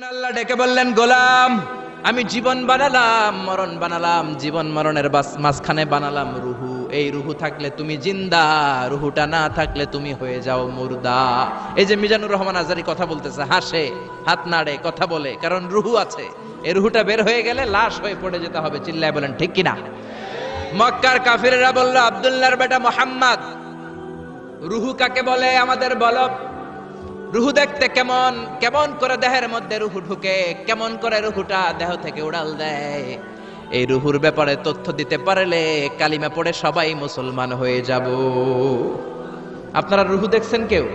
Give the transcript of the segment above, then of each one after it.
আল্লাহ ডেকে বললেন, গোলাম, আমি জীবন বানালাম, মরণ বানালাম, জীবন মরণের মাঝখানে বানালাম রুহু। এই রুহু থাকলে তুমি জিন্দা, রুহুটা না থাকলে তুমি হয়ে যাও মুর্দা। এই যে মিজানুর রহমান আজারি কথা বলতেছে, হাসে, হাত নাড়ে, কথা বলে, কারণ রুহু আছে। এই রুহুটা বের হয়ে গেলে লাশ হয়ে পড়ে যেতে হবে। চিল্লায় বলেন ঠিক কিনা? মক্কার কাফিররা বলল, আব্দুল্লাহর বেটা মুহাম্মদ, রুহু কাকে বলে আমাদের বলো। রুহু দেখতে কেমন, কেমন করে দেহের মধ্যে রুহু ঢুকে, কেমন করে রুহুটা দেহ থেকে উড়াল দেয়, এই রুহুর ব্যাপারে তথ্য দিতে পারলে কালিমা পড়ে সবাই মুসলমান হয়ে যাব। আপনারা রুহু দেখছেন কেউ?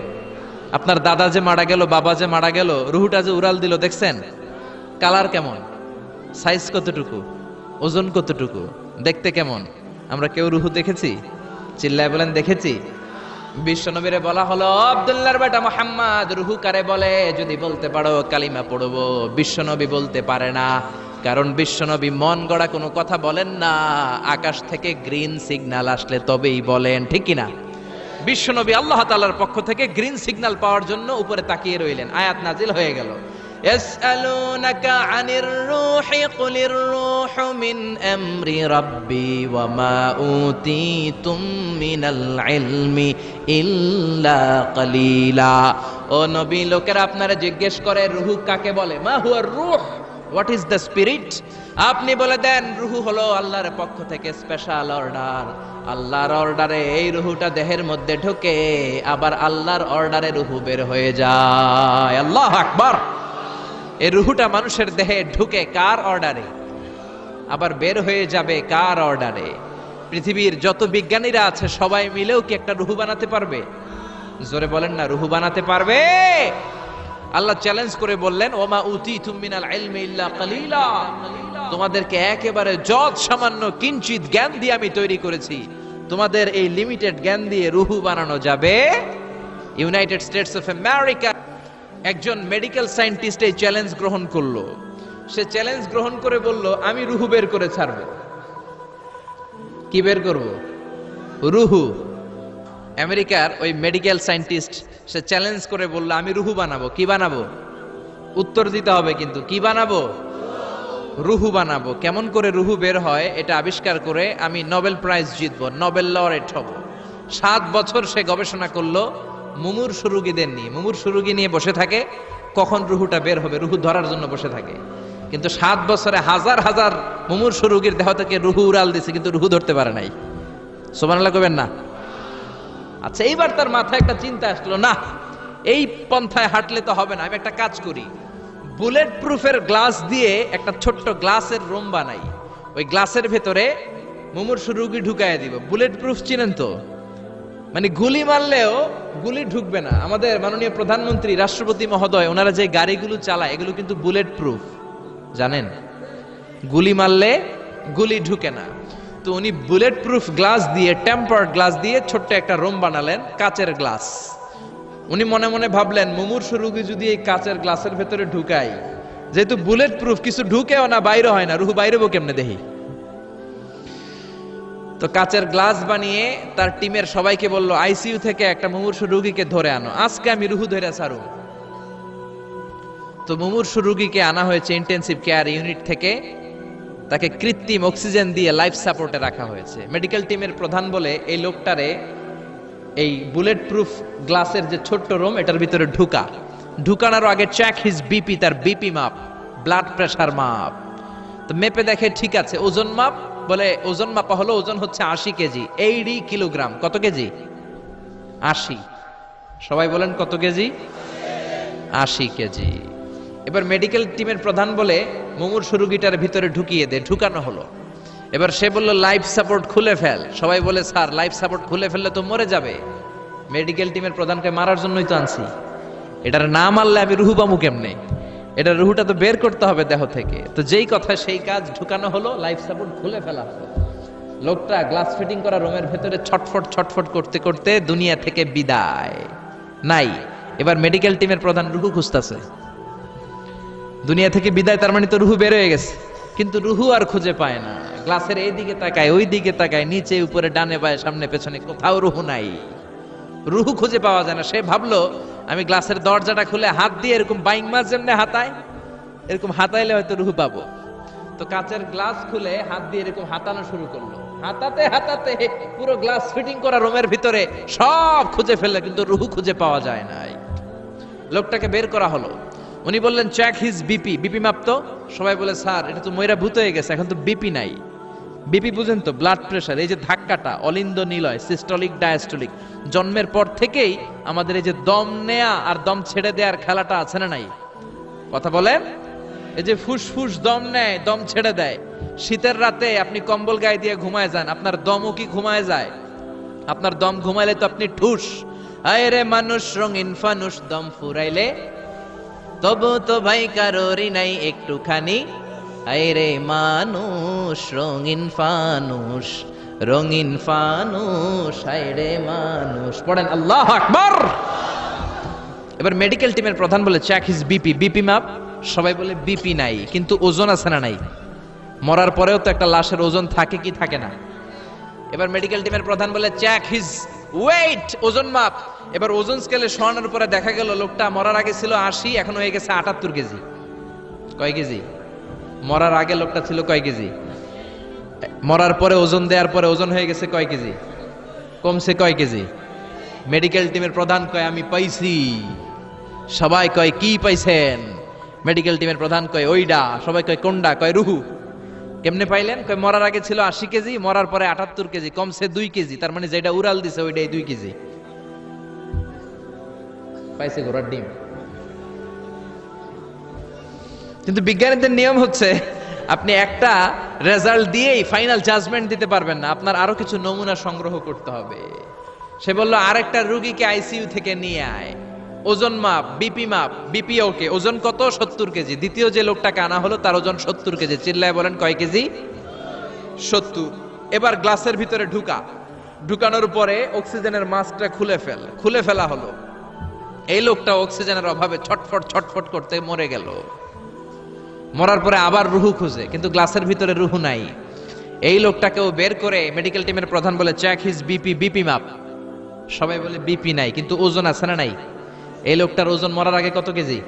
আপনার দাদা যে মারা গেল, বাবা যে মারা গেল, রুহুটা যে উড়াল দিল, দেখছেন? কালার কেমন, সাইজ কতটুকু, ওজন কতটুকু, দেখতে কেমন? আমরা কেউ রুহু দেখেছি? চিল্লায় বলেন দেখেছি। বিশ্বনবীরে বলা হলো, আব্দুল্লাহর বেটা মুহাম্মদ, রুহু কারে বলে যদি বলতে পারো কালিমা পড়বো। বিশ্বনবী বলতে পারে না, কারণ বিশ্বনবী মন গড়া কোনো কথা বলেন না, আকাশ থেকে গ্রিন সিগন্যাল আসলে তবেই বলেন, ঠিক কিনা? বিশ্বনবী আল্লাহ তাআলার পক্ষ থেকে গ্রিন সিগন্যাল পাওয়ার জন্য উপরে তাকিয়ে রইলেন, আয়াত নাজিল হয়ে গেল। ইয়াসআলুনাকা আনির রূহি কুলির রূহু মিন আমরি রাব্বি ওয়া মা উতীতুম মিনাল ইলমি ইল্লা কালিলা। ও নবী, লোকেরা আপনারা জিজ্ঞেস করে রূহ কাকে বলে। মা হুয়ার রূহ, হোয়াট ইজ দ্য স্পিরিট? আপনি বলে দেন রূহ হলো আল্লাহর পক্ষ থেকে স্পেশাল অর্ডার। আল্লাহর অর্ডারে এই রূহটা দেহের মধ্যে ঢোকে, আবার আল্লাহর অর্ডারে রূহ বের হয়ে যায়। আল্লাহু আকবার। এই রূহটা মানুষের দেহে ঢুকে কার অর্ডারে, আবার বের হয়ে যাবে কার অর্ডারে? পৃথিবীর যত বিজ্ঞানীরা আছে সবাই মিলেও কি একটা রূহ বানাতে পারবে? জোরে বলেন না, রূহ বানাতে পারবে? আল্লাহ চ্যালেঞ্জ করে বললেন, ওমা উতীতুম মিনাল ইলমি ইল্লা কালিলা, তোমাদেরকে একেবারে যত সামান্য কিঞ্চিত জ্ঞান দিয়ে আমি তৈরি করেছি, তোমাদের এই লিমিটেড জ্ঞান দিয়ে রূহ বানানো যাবে? ইউনাইটেড স্টেটস অফ আমেরিকা একজন মেডিকেল সায়েন্টিস্ট এই চ্যালেঞ্জ গ্রহণ করলো। সে চ্যালেঞ্জ গ্রহণ করে বলল, আমি রুহু বের করে ছাড়ব। কি বের করব? রুহু। আমেরিকার ওই মেডিকেল সায়েন্টিস্ট সে চ্যালেঞ্জ করে বলল, আমি রুহু বানাবো। কি বানাবো? উত্তর দিতে হবে কিন্তু, কি বানাবো? রুহু বানাবো। কেমন করে রুহু বের হয় এটা আবিষ্কার করে আমি নোবেল প্রাইজ জিতবো, নোবেল লরেট হব। 7 বছর সে গবেষণা করলো মুমূর্ষু রোগীদের নিয়ে। মুমূর্ষু রোগী নিয়ে বসে থাকে, কখন রুহুটা বের হবে, রুহু ধরার জন্য বসে থাকে। কিন্তু 7 বছরে হাজার হাজার মুমূর্ষু রোগীর দেহ থেকে রুহু উড়াল দিছে, কিন্তু রুহু ধরতে পারে নাই। সুবহানাল্লাহ কইবেন না? আচ্ছা, এইবার তার মাথায় একটা চিন্তা আসলো, না, এই পন্থায় হাঁটলে তো হবে না, আমি একটা কাজ করি, বুলেট প্রুফের গ্লাস দিয়ে একটা ছোট্ট গ্লাসের রুম বানাই, ওই গ্লাসের ভেতরে মুমূর্ষু রোগী ঢুকায় দিব। বুলেট প্রুফ চিনেন তো? মানে গুলি মারলেও গুলি ঢুকবে না। আমাদের মাননীয় প্রধানমন্ত্রী, রাষ্ট্রপতি মহোদয়, ওনারা যে গাড়িগুলো চালায় এগুলো কিন্তু বুলেট প্রুফ, জানেন? গুলি মারলে গুলি ঢুকে না। তো উনি বুলেট প্রুফ গ্লাস দিয়ে, টেম্পার্ড গ্লাস দিয়ে ছোট্ট একটা রুম বানালেন, কাচের গ্লাস। উনি মনে মনে ভাবলেন, মুমূর্ষু রোগী যদি এই কাচের গ্লাসের ভেতরে ঢুকাই, যেহেতু বুলেট প্রুফ, কিছু ঢুকেও না, বাইরে হয় না, রুহু বাইরেবো কেমনে দেখি। তো কাচের গ্লাস বানিয়ে তার টিমের সবাইকে বলল, আইসিইউ থেকে একটা মুমূর্ষু রোগীকে ধরে আনো, আজকে আমি রুহু ধরে ছাড়ব। তো মুমূর্ষু রোগীকে আনা হয়েছে ইন্টেনসিভ কেয়ার ইউনিট থেকে, তাকে কৃত্রিম অক্সিজেন দিয়ে লাইফ সাপোর্টে রাখা হয়েছে। মেডিকেল টিমের প্রধান বলে, এই লোকটারে এই বুলেট প্রুফ গ্লাসের যে ছোট্ট রুম, এটার ভিতরে ঢুকানোর আগে চেক হিজ বিপি, তার বিপি মাপ, ব্লাড প্রেশার মাপ। তো মেপে দেখে ঠিক আছে। ওজন মাপ, বলে ওজন মাপা হলো, ওজন হচ্ছে 80 কেজি, 80 কিলোগ্রাম। কত কেজি? 80। সবাই বলেন কত কেজি? 80 কেজি। এবার মেডিকেল টিমের প্রধান বলে, মুমূর্ষু রোগীটার ভিতরে ঢুকিয়ে দে। ঢুকানো হলো। এবার সে বলল, লাইফ সাপোর্ট খুলে ফেল। সবাই বলে, স্যার লাইফ সাপোর্ট খুলে ফেললে তো মরে যাবে। মেডিকেল টিমের প্রধানকে মারার জন্যই তো আনছি, এটার না মারলে আমি রুহু পামু কেমনে? এটা রুহুটা তো বের করতে হবে দেহ থেকে। তো যেই কথা সেই কাজ, ঢুকানো হলো, লাইফ সাপোর্ট খুলে ফেলা হলো। লোকটা গ্লাস ফিটিং করা রুমের ভেতরে ছটফট ছটফট করতে করতে দুনিয়া থেকে বিদায় নাই। এবার মেডিকেল টিমের প্রধান রুহু খুঁজতেছে, দুনিয়া থেকে বিদায়, তার মানে তো রুহু বের হয়ে গেছে, কিন্তু রুহু আর খুঁজে পায় না। গ্লাসের এই দিকে তাকায়, ওই দিকে তাকায়, নিচে উপরে ডানে বায়ে সামনে পেছনে, কোথাও রুহু নাই। রুহু খুঁজে পাওয়া যায় না। সে ভাবলো, আমি গ্লাসের দরজাটা খুলে হাত দিয়ে এরকম বাইং মাছ যেমনে হাতায়, এরকম হাতাইলে হয়তো রুহু পাবো। তো কাচের গ্লাস খুলে হাত দিয়ে এরকম হাতানো শুরু করলো, হাতাতে হাতাতে পুরো গ্লাস ফিটিং করা রুমের ভিতরে সব খুঁজে ফেললে, কিন্তু রুহু খুঁজে পাওয়া যায় নাই। লোকটাকে বের করা হলো। উনি বললেন চেক হিজ বিপি, বিপি মাপতো। সবাই বলে স্যার এটা তো ময়রা ভূত হয়ে গেছে, এখন তো বিপি নাই। বিপি বুঝেন তো, ব্লাড প্রেশার। এই যে ধাক্কাটা অলিন্দ নিলয়, সিস্টোলিক ডায়াস্টোলিক, জন্মের পর থেকেই আমাদের এই যে দম নেয়া আর দম ছেড়ে দেওয়ার খেলাটা আছে না নাই? কথা বলেন। এই যে ফুসফুস দম নেয়, দম ছেড়ে দেয়। শীতের রাতে আপনি কম্বল গায়ে দিয়ে ঘুমায় যান, আপনার দমও কি ঘুমায় যায়? আপনার দম ঘুমাইলে তো আপনি ঠুস। আয় রে মানুষ রঙিন ফানুষ, দম ফুরাইলে তবু তো ভাই কারোরই নাই একটুখানি। আয় রে মানুষ রঙিন ফানুষ, রঙিন ফানুষ, আয় রে মানুষ। পড়েন আল্লাহু আকবার। এবার মেডিকেল টিমের প্রধান বলে চেক হিজ বিপি, বিপি মাপ। সবাই বলে বিপি নাই, কিন্তু ওজন আছে না নাই? মরার পরেও তো একটা লাশের ওজন থাকে কি থাকে না? এবার মেডিকেল টিমের প্রধান বলে চেক হিজ ওয়েট, ওজন মাপ। এবার ওজন স্কেলে শোয়ানোর পরে দেখা গেল লোকটা মরার আগে ছিল 80, এখন হয়ে গেছে 78 কেজি। কয় কেজি? মরার আগে লোকটা ছিল কয় কেজি? মরার পরে ওজন দেওয়ার পরে ওজন হয়ে গেছে কয় কেজি? কমছে কয় কেজি? মেডিকেল টিমের প্রধান কয় আমি পাইছি। সবাই কয় কি পাইছেন? মেডিকেল টিমের প্রধান কয় ওইডা। সবাই কয় কোনডা? কয় রুহু। কেমনে পাইলেন? কয় মরার আগে ছিল 80 কেজি, মরার পরে 78 কেজি, কমছে 2 কেজি। তার মানে যেটা উড়াল দিছে ওইটাই 2 কেজি। পাইছে ঘোড়ার ডিম। কিন্তু বিজ্ঞানীদের নিয়ম হচ্ছে আপনি একটা রেজাল্ট দিয়েই ফাইনাল জাজমেন্ট দিতে পারবেন না, আপনার আরো কিছু নমুনা সংগ্রহ করতে হবে। সে বলল আরেকটা রোগীকে আইসিইউ থেকে নিয়ে আয়, ওজন মাপ, বিপি মাপ। বিপি ওকে, ওজন কত? 70 কেজি। দ্বিতীয় যে লোকটাকে আনা হলো তার ওজন 70 কেজি। চিল্লায় বলেন কয় কেজি? 70। এবার গ্লাসের ভিতরে ঢুকানোর পরে অক্সিজেনের মাস্কটা খুলে ফেলা হলো। এই লোকটা অক্সিজেনের অভাবে ছটফট ছটফট করতে মরে গেল। মরার পরে আবার রুহু খুঁজে, কিন্তু গ্লাসের ভিতরে রুহু নাই। এই লোকটাকেও বের করে মেডিকেল টিমের প্রধান বলে চেক হিজ বিপি, বিপি মাপ। সবাই বলে বিপি নাই, কিন্তু ওজন আছে না নাই? এই লোকটার ওজন মরার আগে কত কেজি?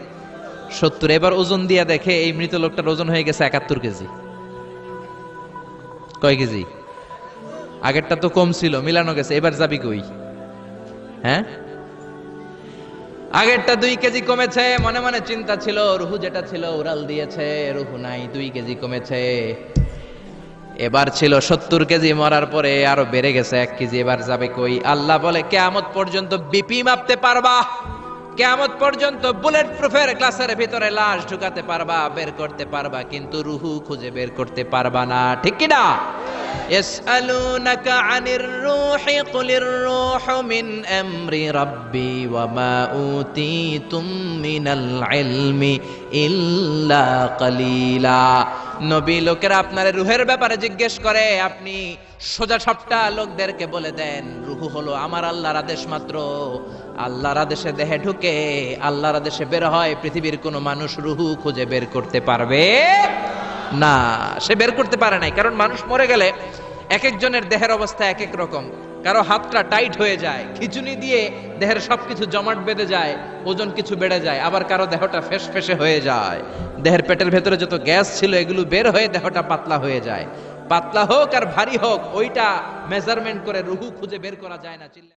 70। এবার ওজন দিয়া দেখে এই মৃত লোকটার ওজন হয়ে গেছে 71 কেজি। কয় কেজি? আগেরটা তো কম ছিল, মিলানো গেছে। এবার যাবি কই? হ্যাঁ, আগেরটা 2 কেজি কমেছে। মনে মনে চিন্তা ছিল, রুহু যেটা ছিল উড়াল দিয়েছে, রুহু নাই, 2 কেজি কমেছে। এবার ছিল 70 কেজি, মরার পরে আরো বেড়ে গেছে 1 কেজি। এবার যাবে কই? আল্লাহ বলে কিয়ামত পর্যন্ত বিপি মাপতে পারবা, কিয়ামত পর্যন্ত বুলেট প্রুফের গ্লাসের ভিতরে লাশ ঢুকাতে পারবা, বের করতে পারবা, কিন্তু রুহু খুঁজে বের করতে পারবা না। ঠিক কি না? يسألونك عن الروح قل الروح من أمر ربي وما أوتيتم من العلم إلا قليلا। নবী লোকেরা আপনার রুহের ব্যাপারে জিজ্ঞেস করে, আপনি সোজা সাপটা লোকদেরকে বলে দেন রুহু হলো আমার আল্লাহর আদেশ মাত্র। আল্লাহর আদেশে দেহে ঢুকে, আল্লাহর আদেশে বের হয়। পৃথিবীর কোনো মানুষ রুহু খুঁজে বের করতে পারবে না। সে বের করতে পারে নাই, কারণ মানুষ মরে গেলে এক একজনের দেহের অবস্থা এক এক রকম। কারো হাতটা টাইট হয়ে যায়, খিচুনি দিয়ে দেহের সবকিছু জমাট বেঁধে যায়, ওজন কিছু বেড়ে যায়। আবার কারো দেহটা ফেসফেসে হয়ে যায়, দেহের পেটের ভেতরে যত গ্যাস ছিল এগুলো বের হয়ে দেহটা পাতলা হয়ে যায়। পাতলা হোক আর ভারী হোক, ওইটা মেজারমেন্ট করে রুহু খুঁজে বের করা যায় না।